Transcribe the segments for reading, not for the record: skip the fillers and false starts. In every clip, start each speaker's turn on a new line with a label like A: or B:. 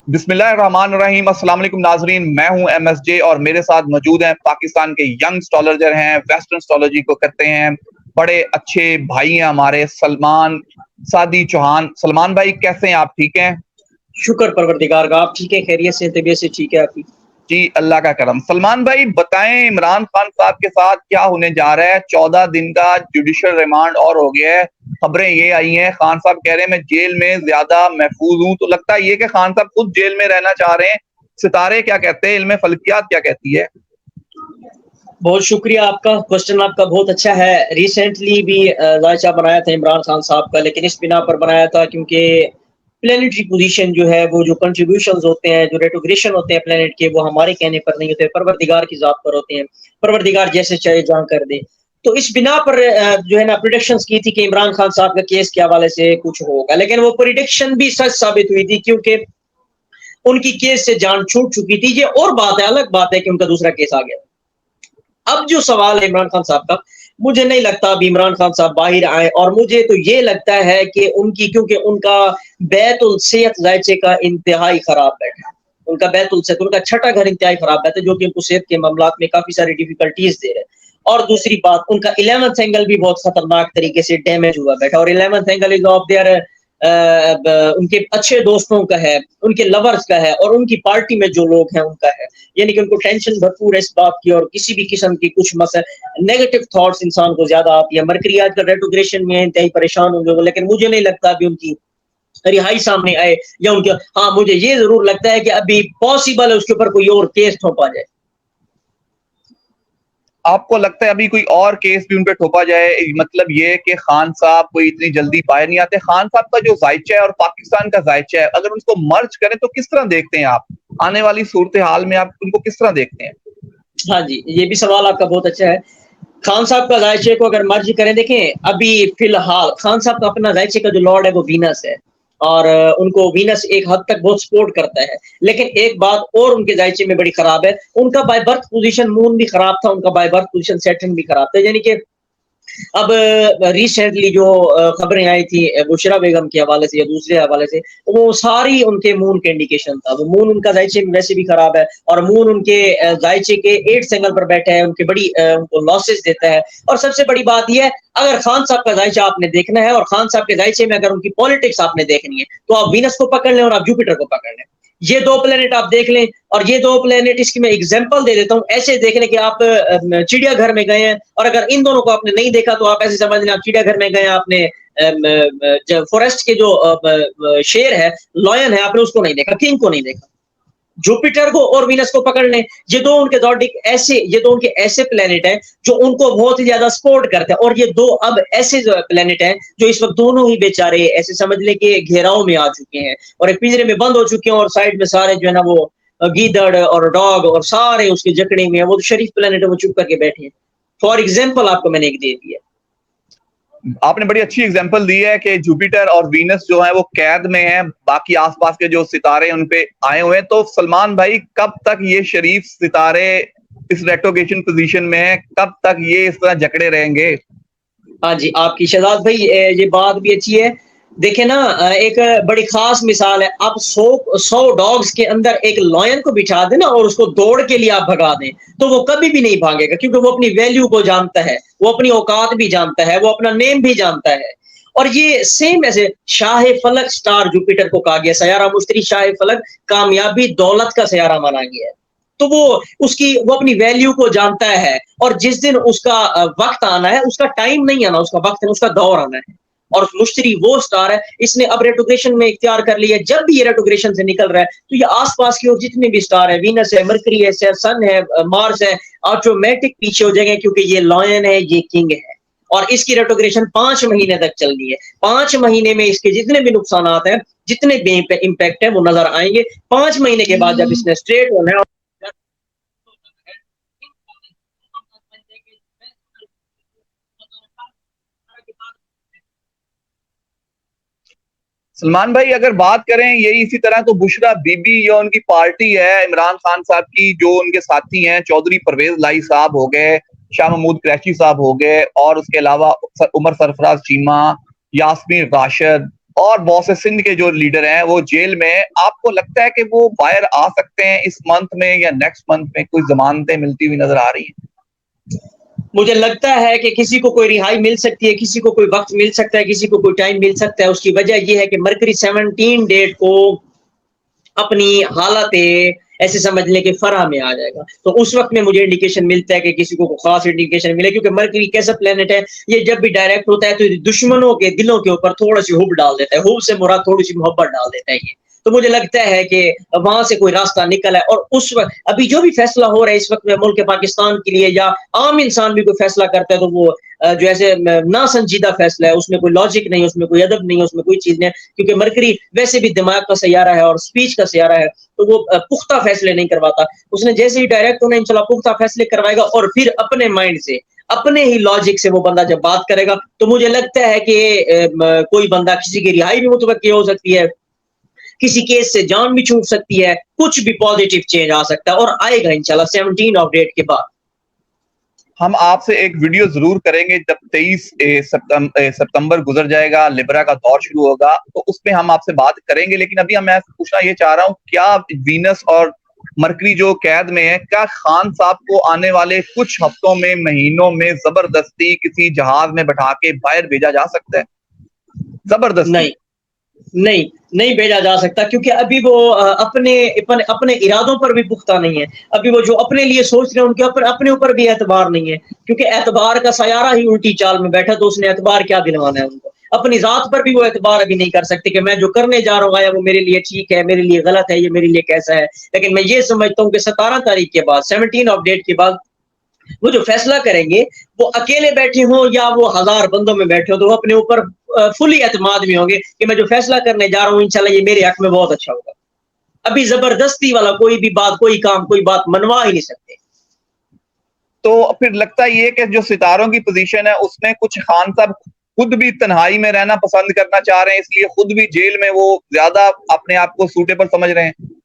A: بسم اللہ الرحمن الرحیم۔ السلام علیکم ناظرین، میں ہوں ایم ایس جے اور میرے ساتھ موجود ہیں پاکستان کے ینگ اسٹرالوجر ہیں، ویسٹرن اسٹرالوجی کو کرتے ہیں، بڑے اچھے بھائی ہیں ہمارے، سلمان سعدی چوہان۔ سلمان بھائی کیسے ہیں آپ؟ ٹھیک ہیں؟
B: شکر پروردگار کا، آپ ٹھیک ہے؟ خیریت سے؟ طبیعت سے ٹھیک ہے آپ کی؟
A: جی اللہ کا کرم۔ سلمان بھائی بتائیں، عمران خان صاحب کے ساتھ کیا ہونے جا رہا ہے؟ 14 دن کا جوڈیشل ریمانڈ اور ہو گیا ہے، خبریں یہ آئی ہیں خان صاحب کہہ رہے ہیں میں جیل میں زیادہ محفوظ ہوں، تو لگتا ہے یہ کہ خان صاحب خود جیل میں رہنا چاہ رہے ہیں۔ ستارے کیا کہتے ہیں، علم فلکیات کیا کہتی ہے؟
B: بہت شکریہ، آپ کا کوشچن آپ کا بہت اچھا ہے۔ ریسنٹلی بھی ذائچہ بنایا تھا عمران خان صاحب کا، لیکن اس بنا پر بنایا تھا کیونکہ پلانیٹری پوزیشن جو ہے، وہ جو کنٹریبیوشنز ہوتے ہیں، جو ریٹوگریشن ہوتے ہیں پلانیٹ کے، وہ ہمارے کہنے پر نہیں ہوتے، پروردگار کی ذات پر ہوتے ہیں، پروردگار جیسے چاہے جہاں کر دے۔ تو اس بنا پر جو ہے نا پریڈکشنز کی تھی کہ عمران خان صاحب کا کیس کے حوالے سے کچھ ہوگا، لیکن وہ پریڈکشن بھی سچ ثابت ہوئی تھی کیونکہ ان کی کیس سے جان چھوٹ چکی تھی۔ یہ اور بات ہے، الگ بات ہے کہ ان کا دوسرا کیس آ گیا۔ اب جو سوال ہے عمران خان صاحب کا، مجھے نہیں لگتا ابھی عمران خان صاحب باہر آئے، اور مجھے تو یہ لگتا ہے کہ ان کی، کیونکہ ان کا بیت الصحت ذائچے کا انتہائی خراب بیٹھا، ان کا بیت الصحت، ان کا چھٹا گھر انتہائی خراب بیٹھا، جو کہ ان کو صحت کے معاملات میں کافی ساری ڈیفیکلٹیز دے رہے ہیں۔ اور دوسری بات، ان کا 11th اینگل بھی بہت خطرناک طریقے سے ڈیمیج ہوا بیٹھا، اور 11th angle is of there in کے اچھے دوستوں کا ہے، ان کے لورز کا ہے، اور ان کی پارٹی میں جو لوگ ہیں ان کا ہے، یعنی کہ ان کو ٹینشن بھرپور ہے اس بات کی، اور کسی بھی قسم کی کچھ نیگیٹو تھاٹس انسان کو زیادہ آتی ہے۔ مرکری آج کل ریٹوگریشن میں انتہائی پریشان ہوں گے وہ، لیکن مجھے نہیں لگتا ابھی ان کی رہائی سامنے آئے، یا ان کے، ہاں مجھے یہ ضرور لگتا ہے کہ ابھی پاسبل ہے اس کے اوپر کوئی اور کیس ٹھوپا جائے۔
A: آپ کو لگتا ہے ابھی کوئی اور کیس بھی ان پہ ٹھوپا جائے؟ مطلب یہ کہ خان صاحب کوئی اتنی جلدی باہر نہیں آتے؟ خان صاحب کا جو ذائچہ ہے اور پاکستان کا ذائچہ ہے، اگر اس کو مرج کریں تو کس طرح دیکھتے ہیں آپ آنے والی صورتحال میں؟ آپ ان کو کس طرح دیکھتے ہیں؟
B: ہاں جی، یہ بھی سوال آپ کا بہت اچھا ہے۔ خان صاحب کا ذائچے کو اگر مرج کریں، دیکھیں ابھی فی الحال خان صاحب کا اپنا ذائچے کا جو لارڈ ہے وہ وینس ہے، اور ان کو وینس ایک حد تک بہت سپورٹ کرتا ہے، لیکن ایک بات اور ان کے ذائچے میں بڑی خراب ہے، ان کا بائی برتھ پوزیشن مون بھی خراب تھا، ان کا بائی برتھ پوزیشن سیٹرن بھی خراب تھا، یعنی کہ اب ریسنٹلی جو خبریں آئی تھی بشرا بیگم کے حوالے سے یا دوسرے حوالے سے، وہ ساری ان کے مون کے انڈیکیشن تھا۔ وہ مون ان کا ذائچے میں ویسے بھی خراب ہے، اور مون ان کے ذائچے کے 8 اینگل پر بیٹھا ہے، ان کے بڑی ان کو لاسز دیتا ہے۔ اور سب سے بڑی بات یہ ہے، اگر خان صاحب کا ذائچہ آپ نے دیکھنا ہے، اور خان صاحب کے ذائچے میں اگر ان کی پالیٹکس آپ نے دیکھنی ہے، تو آپ وینس کو پکڑ لیں اور آپ جوپیٹر کو پکڑ لیں، یہ دو پلینٹ آپ دیکھ لیں۔ اور یہ دو پلینٹ، اس کی میں ایگزامپل دے دیتا ہوں، ایسے دیکھ لیں کہ آپ چڑیا گھر میں گئے ہیں، اور اگر ان دونوں کو آپ نے نہیں دیکھا تو آپ ایسے سمجھ لیں آپ چڑیا گھر میں گئے ہیں، آپ نے فورسٹ کے جو شیر ہے، لائن ہے، آپ نے اس کو نہیں دیکھا، کنگ کو نہیں دیکھا۔ جوپیٹر کو اور وینس کو پکڑ لیں، یہ دو ان کے یہ دو ان کے ایسے پلینٹ ہیں جو ان کو بہت ہی زیادہ سپورٹ کرتے ہیں، اور یہ دو اب ایسے پلینٹ ہیں جو اس وقت دونوں ہی بیچارے ایسے سمجھ لیں کہ گھیراؤ میں آ چکے ہیں اور ایک پنجرے میں بند ہو چکے ہیں، اور سائڈ میں سارے جو ہے نا وہ گیدڑ اور ڈاگ اور سارے اس کے جکڑے میں ہیں، وہ شریف پلینٹ ہے، وہ چپ کر کے بیٹھے ہیں۔ فار ایگزامپل آپ کو میں نے ایک دے دی ہے۔
A: آپ نے بڑی اچھی اگزامپل دی ہے کہ جوپیٹر اور وینس جو ہیں وہ قید میں ہیں، باقی آس پاس کے جو ستارے ان پہ آئے ہوئے ہیں۔ تو سلمان بھائی کب تک یہ شریف ستارے اس ریٹروگریشن پوزیشن میں ہیں؟ کب تک یہ اس طرح جکڑے رہیں گے؟
B: ہاں جی، آپ کی شہزاد بھائی یہ بات بھی اچھی ہے۔ دیکھیں نا، ایک بڑی خاص مثال ہے، آپ 100 ڈاگز کے اندر ایک لائن کو بٹھا دیں نا، اور اس کو دوڑ کے لیے آپ بھگا دیں، تو وہ کبھی بھی نہیں بھاگے گا، کیونکہ وہ اپنی ویلیو کو جانتا ہے، وہ اپنی اوقات بھی جانتا ہے، وہ اپنا نیم بھی جانتا ہے۔ اور یہ سیم ایسے شاہ فلک سٹار جوپیٹر کو کہا گیا، سیارہ مشتری شاہ فلک، کامیابی دولت کا سیارہ مانا گیا ہے۔ تو وہ اپنی ویلیو کو جانتا ہے، اور جس دن اس کا وقت آنا ہے، اس کا ٹائم نہیں آنا، اس کا وقت ہے، اس کا دور آنا ہے۔ اور مشتری وہ سٹار ہے، اس نے اب ریٹوگریشن میں اختیار کر لیا ہے۔ جب بھی یہ ریٹوگریشن سے نکل رہا ہے تو یہ آس پاس کی اور جتنے بھی سٹار ہے، وینس ہے، مرکری ہے، سن ہے، مارس ہے، آٹومیٹک پیچھے ہو جائیں گے، کیونکہ یہ لائن ہے، یہ کنگ ہے۔ اور اس کی ریٹوگریشن 5 مہینے تک چلنی ہے۔ 5 مہینے میں اس کے جتنے بھی نقصانات ہیں، جتنے بھی امپیکٹ ہیں، وہ نظر آئیں گے۔ 5 مہینے کے بعد جب اس نے اسٹریٹ ہونا ہے،
A: سلمان بھائی اگر بات کریں یہی اسی طرح، تو بشرا بی بی یا ان کی پارٹی ہے عمران خان صاحب کی، جو ان کے ساتھی ہیں چودھری پرویز لائی صاحب ہو گئے، شاہ محمود قریشی صاحب ہو گئے، اور اس کے علاوہ عمر سرفراز چیمہ، یاسمین راشد، اور بوس سندھ کے جو لیڈر ہیں وہ جیل میں، آپ کو لگتا ہے کہ وہ باہر آ سکتے ہیں اس منتھ میں یا نیکسٹ منتھ میں؟ کوئی ضمانتیں ملتی ہوئی نظر آ رہی ہیں؟
B: مجھے لگتا ہے کہ کسی کو کوئی رہائی مل سکتی ہے، کسی کو کوئی وقت مل سکتا ہے، کسی کو کوئی ٹائم مل سکتا ہے. اس کی وجہ یہ ہے کہ مرکری 17 ڈیٹ کو اپنی حالت ایسے سمجھ لیں کہ فرح میں آ جائے گا. تو اس وقت میں مجھے انڈیکیشن ملتا ہے کہ کسی کو خاص انڈیکیشن ملے، کیونکہ مرکری کیسا پلینٹ ہے، یہ جب بھی ڈائریکٹ ہوتا ہے تو دشمنوں کے دلوں کے اوپر تھوڑا سی ہوپ ڈال دیتا ہے. ہوپ سے مراد تھوڑی سی محبت ڈال دیتا ہے یہ. تو مجھے لگتا ہے کہ وہاں سے کوئی راستہ نکل ہے. اور اس وقت ابھی جو بھی فیصلہ ہو رہا ہے اس وقت میں ملک پاکستان کے لیے، یا عام انسان بھی کوئی فیصلہ کرتا ہے تو وہ جو ایسے ناسنجیدہ فیصلہ ہے، اس میں کوئی لاجک نہیں، اس میں کوئی ادب نہیں، اس میں کوئی چیز نہیں، کیونکہ مرکری ویسے بھی دماغ کا سیارہ ہے اور اسپیچ کا سیارہ ہے، تو وہ پختہ فیصلے نہیں کرواتا. اس نے جیسے ہی ڈائریکٹ ہونا انشاءاللہ پختہ فیصلے کروائے گا، اور پھر اپنے مائنڈ سے، اپنے ہی لاجک سے وہ بندہ جب بات کرے گا تو مجھے لگتا ہے کہ کوئی بندہ کسی کی رہائی بھی متوقع ہو سکتی ہے، کسی کیس سے جان بھی چھوٹ سکتی ہے، کچھ بھی پازیٹیو چینج آ سکتا ہے اور آئے گا انشاءاللہ 17 آف ڈیٹ کے بعد.
A: ہم آپ سے ایک ویڈیو ضرور کریں گے جب 23 ستمبر گزر جائے گا، لبرا کا دور شروع ہوگا، تو اس میں ہم آپ سے بات کریں گے. لیکن ابھی میں پوچھنا یہ چاہ رہا ہوں، کیا وینس اور مرکری جو قید میں ہے، کیا خان صاحب کو آنے والے کچھ ہفتوں میں، مہینوں میں زبردستی کسی جہاز میں بٹھا کے باہر بھیجا جا سکتا ہے؟ زبردستی
B: نہیں بھیجا جا سکتا، کیونکہ ابھی وہ اپنے ارادوں پر بھی پختہ نہیں ہے. ابھی وہ جو اپنے لیے سوچ رہے ہیں ان کے اپنے اوپر بھی اعتبار نہیں ہے، کیونکہ اعتبار کا سیارہ ہی الٹی چال میں بیٹھا، تو اس نے اعتبار کیا دلوانا ہے ان کو؟ اپنی ذات پر بھی وہ اعتبار ابھی نہیں کر سکتے کہ میں جو کرنے جا رہا ہوں آیا وہ میرے لیے ٹھیک ہے، میرے لیے غلط ہے، یہ میرے لیے کیسا ہے. لیکن میں یہ سمجھتا ہوں کہ 17 تاریخ کے بعد، 17 آف ڈیٹ کے بعد وہ جو فیصلہ کریں گے، وہ اکیلے بیٹھے ہوں یا وہ 1000 بندوں میں بیٹھے ہوں، تو وہ اپنے اوپر فلی اعتماد میں ہوں گے کہ میں جو فیصلہ کرنے جا رہا ہوں انشاءاللہ یہ میرے حق میں بہت اچھا ہوگا. ابھی زبردستی والا کوئی بھی بات، کوئی کام، کوئی بات منوا ہی نہیں سکتے.
A: تو پھر لگتا یہ کہ جو ستاروں کی پوزیشن ہے اس میں کچھ خان صاحب خود بھی تنہائی میں رہنا پسند کرنا چاہ رہے ہیں، اس لیے خود بھی جیل میں وہ زیادہ اپنے آپ کو سوٹیبل سمجھ رہے ہیں.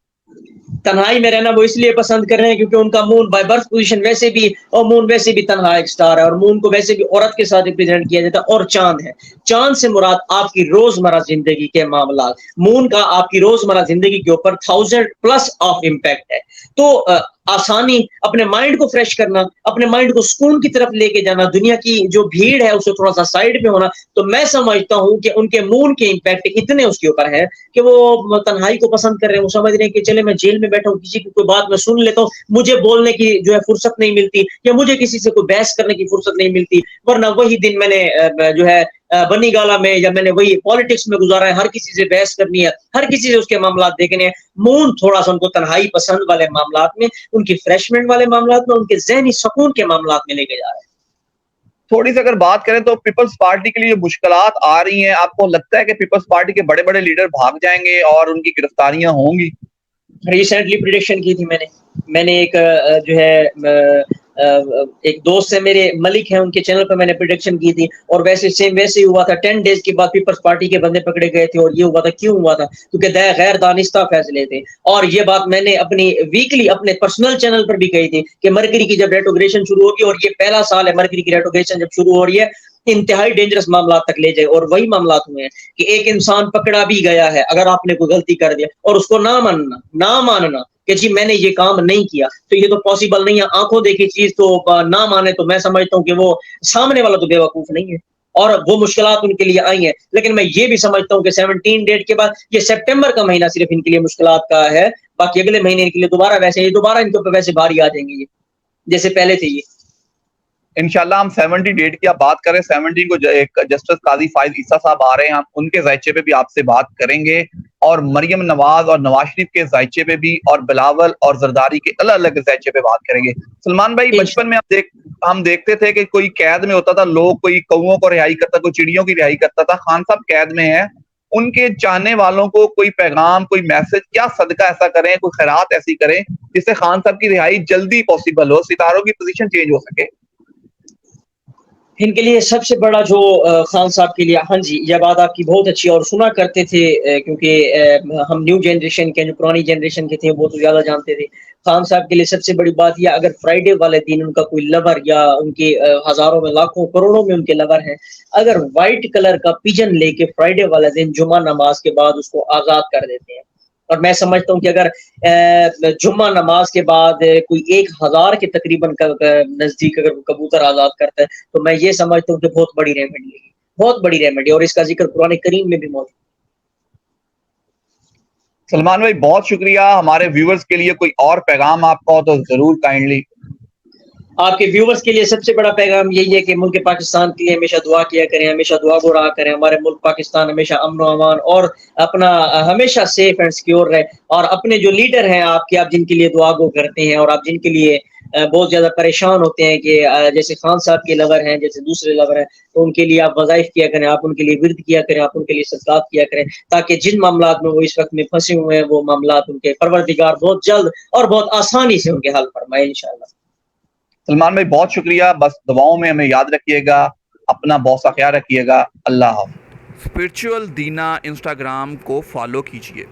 B: تنہائی میں رہنا وہ اس لیے پسند کر رہے ہیں کیونکہ ان کا مون بائی برتھ پوزیشن ویسے بھی، اور مون ویسے بھی تنہا ایک سٹار ہے، اور مون کو ویسے بھی عورت کے ساتھ ریپرزینٹ کیا جاتا ہے. اور چاند ہے، چاند سے مراد آپ کی روزمرہ زندگی کے معاملات، مون کا آپ کی روزمرہ زندگی کے اوپر 1000+ آف امپیکٹ ہے. تو آسانی، اپنے مائنڈ کو فریش کرنا، اپنے مائنڈ کو سکون کی طرف لے کے جانا، دنیا کی جو بھیڑ ہے اسے تھوڑا سا سائڈ میں ہونا. تو میں سمجھتا ہوں کہ ان کے مون کے امپیکٹ اتنے اس کے اوپر ہے کہ وہ تنہائی کو پسند کر رہے ہیں. وہ سمجھ رہے ہیں کہ چلے میں جیل میں بیٹھا ہوں، کسی کی کوئی بات میں سن لیتا ہوں، مجھے بولنے کی جو ہے فرصت نہیں ملتی، یا مجھے کسی سے کوئی بحث کرنے کی فرصت نہیں ملتی. ورنہ وہی دن میں نے جو ہے بنی گالا میں، یا میں نے وہی پالیٹکس میں گزارا ہے، ہر کسی سے بحث کرنی ہے، ہر کسی سے اس کے معاملات دیکھنے ہیں. مون تھوڑا سا ان کو تنہائی پسند والے معاملات میں، ان کی فریشمنٹ والے معاملات میں، ان کے ذہنی سکون کے معاملات میں لے کے جا رہے ہیں.
A: تھوڑی سی اگر بات کریں تو پیپلز پارٹی کے لیے جو مشکلات آ رہی ہیں، آپ کو لگتا ہے کہ پیپلز پارٹی کے بڑے بڑے لیڈر بھاگ جائیں گے اور ان کی گرفتاریاں ہوں گی؟
B: ریسنٹلی پریڈکشن کی تھی میں نے ایک جو ہے ایک دوست ہے میرے، ملک ہیں، ان کے چینل پہ میں نے پریڈکشن کی تھی، اور ویسے ہی ہوا تھا. 10 ڈیز کے بعد پیپلز پارٹی کے بندے پکڑے گئے تھے، اور یہ ہوا تھا. کیوں ہوا تھا؟ کیونکہ غیر دانستہ فیصلے تھے. اور یہ بات میں نے اپنی ویکلی اپنے پرسنل چینل پر بھی کہی تھی کہ مرکری کی جب ریٹروگریشن شروع ہوگی، اور یہ پہلا سال ہے مرکری کی ریٹروگریشن جب شروع ہو رہی ہے، انتہائی ڈینجرس معاملات تک لے جائے. اور وہی معاملات ہوئے ہیں کہ ایک انسان پکڑا بھی گیا ہے اگر آپ نے کوئی غلطی کر دیا، اور اس کو نہ ماننا کہ جی میں نے یہ کام نہیں کیا، تو یہ تو پاسبل نہیں ہے. آنکھوں دیکھی چیز تو نہ مانے، تو میں سمجھتا ہوں کہ وہ سامنے والا تو بے وقوف نہیں ہے، اور وہ مشکلات ان کے لیے آئی ہیں. لیکن میں یہ بھی سمجھتا ہوں کہ 17 ڈیٹ کے بعد، یہ سپٹمبر کا مہینہ صرف ان کے لیے مشکلات کا ہے، باقی اگلے مہینے ان کے لیے دوبارہ ان کے اوپر ویسے بھاری آ جائیں گے، یہ جیسے پہلے تھے. یہ
A: انشاءاللہ ہم 70 ڈیٹ کی آپ بات کریں، 70 کو جسٹس قاضی فائز عیسیٰ صاحب آ رہے ہیں، ہم ان کے ذائچے پہ بھی آپ سے بات کریں گے، اور مریم نواز اور نواز شریف کے ذائچے پہ بھی، اور بلاول اور زرداری کے الگ الگ ذائچے پہ بات کریں گے. سلمان بھائی، بچپن میں ہم دیکھتے تھے کہ کوئی قید میں ہوتا تھا، لوگ کوئی کوؤں کو رہائی کرتا، کوئی چڑیوں کی رہائی کرتا تھا. خان صاحب قید میں ہیں، ان کے چاہنے والوں کو کوئی پیغام، کوئی میسج، کیا صدقہ ایسا کریں، کوئی خیرات ایسی کریں جس سے خان صاحب کی رہائی جلدی پاسبل ہو، ستاروں کی پوزیشن چینج ہو سکے؟
B: ان کے لیے سب سے بڑا جو خان صاحب کے لیے، ہاں جی یہ بات آپ کی بہت اچھی اور سنا کرتے تھے، کیونکہ ہم نیو جنریشن کے جو پرانی جنریشن کے تھے وہ تو زیادہ جانتے تھے۔ خان صاحب کے لیے سب سے بڑی بات یہ، اگر فرائیڈے والے دن ان کا کوئی لور یا ان کے ہزاروں میں لاکھوں کروڑوں میں ان کے لور ہیں، اگر وائٹ کلر کا پیجن لے کے فرائیڈے والے دن جمعہ نماز کے بعد اس کو آزاد کر دیتے ہیں، اور میں سمجھتا ہوں کہ اگر جمعہ نماز کے بعد کوئی 1000 کے تقریباً نزدیک اگر کبوتر آزاد کرتا ہے، تو میں یہ سمجھتا ہوں کہ بہت بڑی ریمیڈی ہے، بہت بڑی ریمیڈی، اور اس کا ذکر قرآن کریم میں بھی موجود ہے۔
A: سلمان بھائی بہت شکریہ، ہمارے ویورز کے لیے کوئی اور پیغام آپ کا ہو تو ضرور کائنڈلی۔
B: آپ کے ویورز کے لیے سب سے بڑا پیغام یہی ہے کہ ملک پاکستان کے لیے ہمیشہ دعا کیا کریں، ہمیشہ دعا گو رہا کریں، ہمارے ملک پاکستان ہمیشہ امن و امان اور اپنا ہمیشہ سیف اینڈ سیکیور رہے، اور اپنے جو لیڈر ہیں آپ کے، آپ جن کے لیے دعا گو کرتے ہیں اور آپ جن کے لیے بہت زیادہ پریشان ہوتے ہیں، کہ جیسے خان صاحب کے لور ہیں، جیسے دوسرے لور ہیں، تو ان کے لیے آپ وظائف کیا کریں، آپ ان کے لیے ورد کیا کریں، آپ ان کے لیے صدقات کیا کریں، تاکہ جن معاملات میں وہ اس وقت میں پھنسے ہوئے ہیں وہ معاملات ان کے پروردگار بہت جلد اور بہت آسانی سے ان کے حل فرمائے انشاءاللہ۔
A: سلمان بھائی بہت شکریہ، بس دعاؤں میں ہمیں یاد رکھیے گا، اپنا بہت سا خیال رکھیے گا، اللہ حافظ۔
C: اسپرچول دینا انسٹاگرام کو فالو کیجیے۔